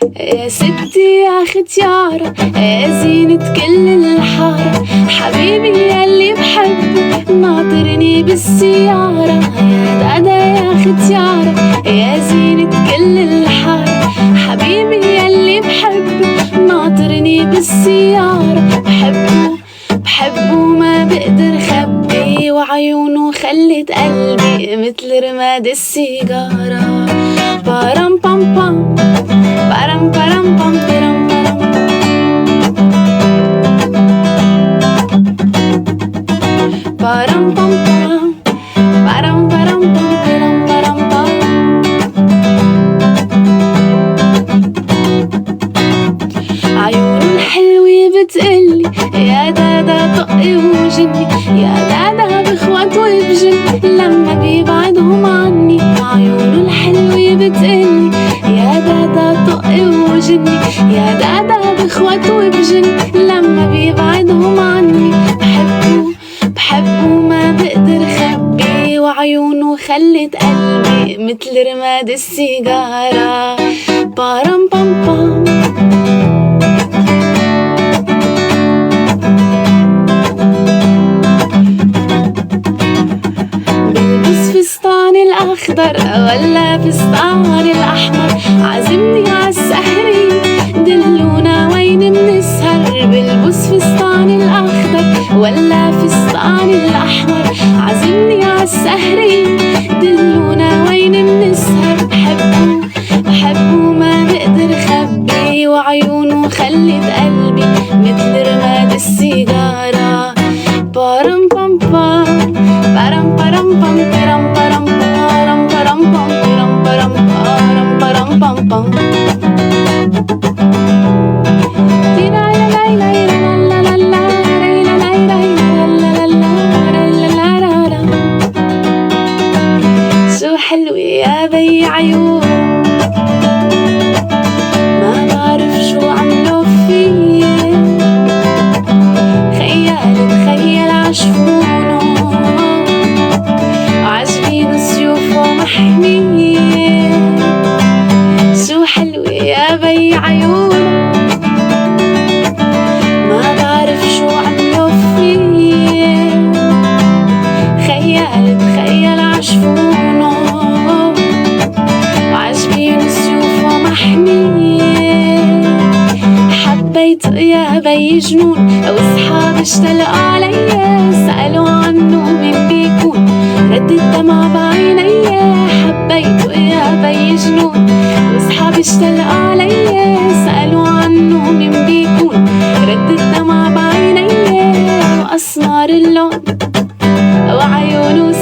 يا ستي يا ختيارة يا زينة كل الحارة، حبيبي ياللي بحبه ناطرني بالسيارة. يا دادا يا ختيارة يا زينة كل الحارة، حبيبي ياللي بحبه ناطرني بالسيارة. بحبه ما بقدر خبي، وعيونه خلت قلبي مثل رماد السيجارة. بارم بام بام بارم بارم بام بارم بارم بام بام بارم بارم بام بارم بام. عيونه الحلوة بتقلي يا دادا طقي وجني، يا دادا بخوات وبجن لما بيبعدهم عني. عيونه الحلوة بتقلي يا دادا طقي وجني، يا دادا بخوات وبجن لما بيبعدهم عني. بحبه ما بقدر خبي، وعيونه خلت قلبي مثل رماد السيجارة. بارم بام بام فستان الأخضر ولا فستان الأحمر، عازمني عالسهري دلونا وين منسهر. بلبس فستان الأخضر ولا فستان الأحمر، عازمني عالسهري دلونا وين منسهر. بحبه ما بقدر خبي، وعيونه خلت قلبي مثل رماد السيجارة. بارم بام بام بارم بارم بام بارم بارم بارم بارم بام بارم بارم بارم بارم بام بام. شو حلوة يا بي عيون، ما بعرف شو عملوا فيي، تخيل عشفونه وعجبينه سيوفه محمية. شو حلوة يا بي عيون، ما بعرف شو عملوا فيي، تخيل عشفونه وعجبينه سيوفه محمية. حبيته يا بي جنون، واصحابي اشتلقوا عليا سألوا عنه مين بيكون، رد الدمع بعينيا. حبيته يا بي جنون، واصحابي اشتلقوا عليا سألوا عنه مين بيكون، رد الدمع بعينيا. وأسمر اللون وعيونه